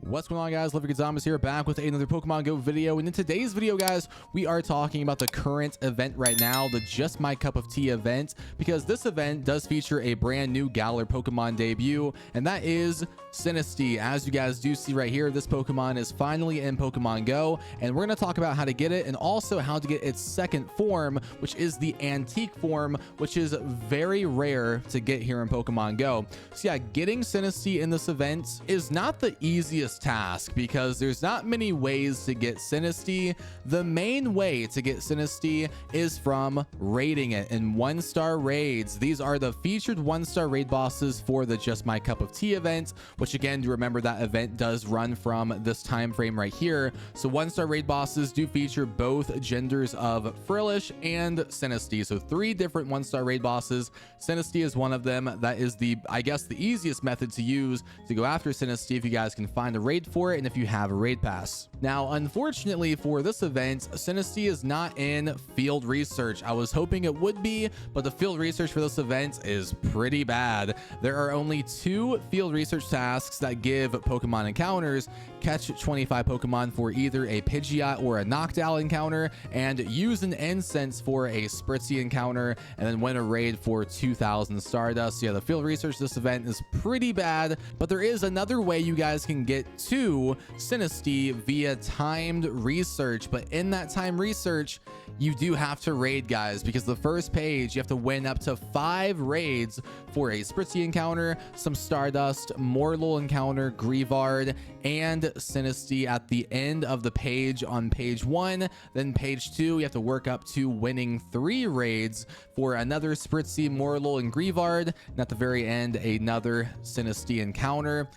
What's going on, guys? Lovely Zombies here, back with another Pokemon Go video. And in today's video, guys, we are talking about the current event right now, the Just My Cup of Tea event, because this event does feature a brand new Galar Pokemon debut, and that is Sinistea. As you guys do see right here, this Pokemon is finally in Pokemon Go, and we're going to talk about how to get it and also how to get its second form, which is the antique form, which is very rare to get here in Pokemon Go. So yeah, getting Sinistea in this event is not the easiest task because there's not many ways to get Sinistea. The main way to get Sinistea is from raiding it in 1-star raids. These are the featured 1-star raid bosses for the Just My Cup of Tea event, which again, do remember that event does run from this time frame right here. So 1-star raid bosses do feature both genders of Frillish and Sinistea. So 3 different 1-star raid bosses. Sinistea is one of them. That is I guess the easiest method to use to go after Sinistea if you guys can find a raid for it and if you have a raid pass. Now, unfortunately for this event, Sinistea is not in field research. I was hoping it would be, but the field research for this event is pretty bad. There are only 2 field research tasks that give Pokemon encounters: catch 25 Pokemon for either a Pidgeot or a Noctowl encounter, and use an incense for a Spritzee encounter, and then win a raid for 2,000 Stardust. So yeah, the field research this event is pretty bad, but there is another way you guys can get to Sinistea via timed research. But in that time research, you do have to raid, guys, because the first page you have to win up to 5 raids for a Spritzee encounter, some Stardust, Morlul encounter, Grievard, and Sinistea at the end of the page on page 1. Then page 2, you have to work up to winning 3 raids for another Spritzee, Morlul, and Grievard, and at the very end, another Sinistea encounter.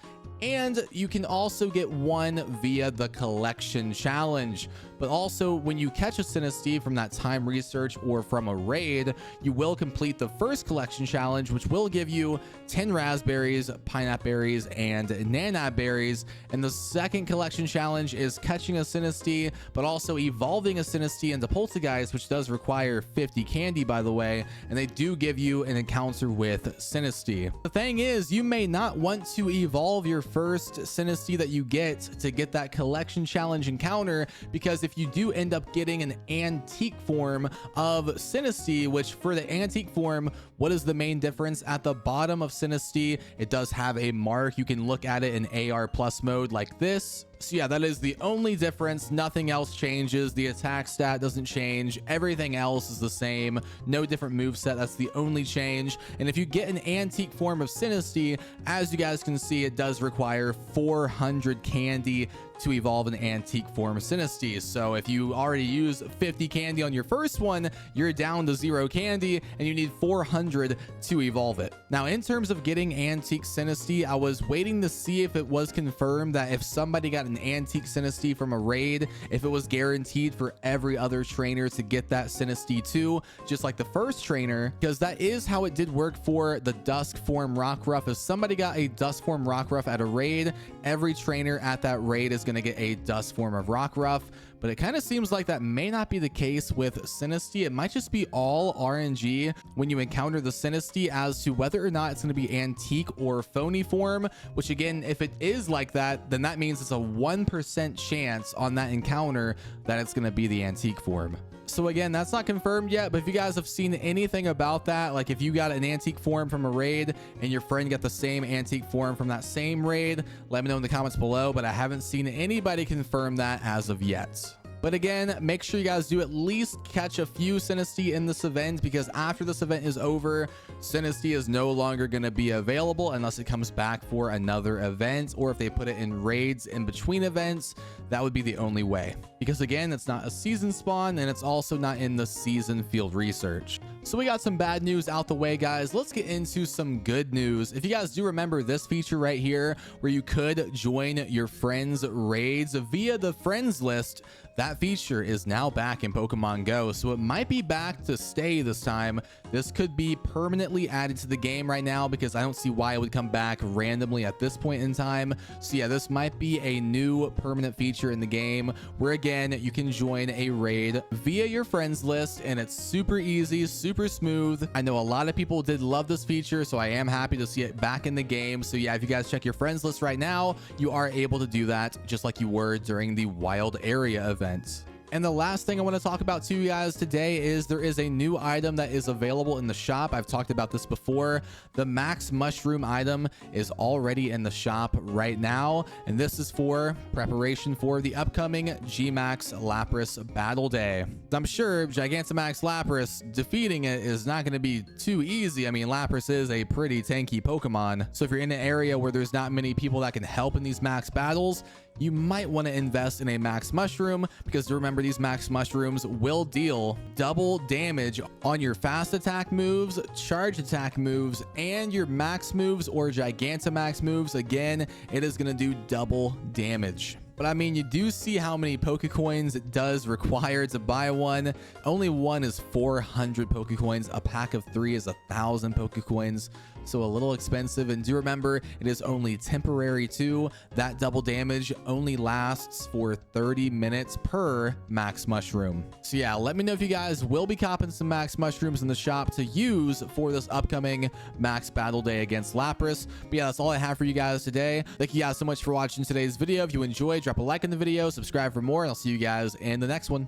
And you can also get one via the collection challenge. But also, when you catch a Sinistea from that time research or from a raid, you will complete the first collection challenge, which will give you 10 raspberries, pineapple berries, and nanab berries. And the second collection challenge is catching a Sinistea, but also evolving a Sinistea into Poltergeist, which does require 50 candy, by the way. And they do give you an encounter with Sinistea. The thing is, you may not want to evolve your first Sinistea that you get to get that collection challenge encounter, because if you do end up getting an antique form of Sinistea, which for the antique form, what is the main difference? At the bottom of Sinistea, it does have a mark. You can look at it in AR plus mode like this. So yeah, that is the only difference. Nothing else changes. The attack stat doesn't change. Everything else is the same. No different moveset. That's the only change. And if you get an antique form of Sinistea, as you guys can see, it does require 400 candy to evolve an antique form of Sinistea. So if you already use 50 candy on your first one, you're down to 0 candy and you need 400 to evolve it. Now, in terms of getting antique Sinistea, I was waiting to see if it was confirmed that if somebody got an antique Sinistea from a raid, if it was guaranteed for every other trainer to get that Sinistea too, just like the first trainer, because that is how it did work for the Dusk form Rockruff. If somebody got a Dusk form Rockruff at a raid, every trainer at that raid is going to get a Dusk form of Rockruff. But it kind of seems like that may not be the case with Sinistea. It might just be all RNG when you encounter the Sinistea as to whether or not it's going to be antique or phony form, which again, if it is like that, then that means it's a 1% chance on that encounter that it's going to be the antique form. So again, that's not confirmed yet, but if you guys have seen anything about that, like if you got an antique form from a raid and your friend got the same antique form from that same raid, let me know in the comments below, but I haven't seen anybody confirm that as of yet. But again, make sure you guys do at least catch a few Sinistea in this event, because after this event is over, Sinistea is no longer going to be available unless it comes back for another event, or if they put it in raids in between events. That would be the only way, because again, it's not a season spawn and it's also not in the season field research. So we got some bad news out the way, guys. Let's get into some good news. If you guys do remember this feature right here, where you could join your friends' raids via the friends list, that feature is now back in Pokemon Go. So it might be back to stay this time. This could be permanently added to the game right now because I don't see why it would come back randomly at this point in time. So yeah, this might be a new permanent feature in the game where again, you can join a raid via your friends list, and it's super easy, super smooth. I know a lot of people did love this feature, so I am happy to see it back in the game. So yeah, if you guys check your friends list right now, you are able to do that just like you were during the wild area event. And the last thing I want to talk about to you guys today is there is a new item that is available in the shop. I've talked about this before. The Max Mushroom item is already in the shop right now, and this is for preparation for the upcoming Gmax Lapras Battle Day. I'm sure Gigantamax Lapras, defeating it is not going to be too easy. I mean, Lapras is a pretty tanky Pokemon, so if you're in an area where there's not many people that can help in these max battles, you might want to invest in a Max Mushroom, because remember, these Max Mushrooms will deal double damage on your fast attack moves, charge attack moves, and your max moves or Gigantamax moves. Again, it is going to do double damage. But I mean, you do see how many Pokecoins it does require to buy one. Only one is 400 Pokecoins. A pack of 3 is 1,000 Pokecoins. So a little expensive. And do remember, it is only temporary too. That double damage only lasts for 30 minutes per Max Mushroom. So yeah, let me know if you guys will be copping some Max Mushrooms in the shop to use for this upcoming Max Battle Day against Lapras. But yeah, that's all I have for you guys today. Thank you guys so much for watching today's video. If you enjoyed, drop a like on the video, subscribe for more, and I'll see you guys in the next one.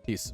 Peace.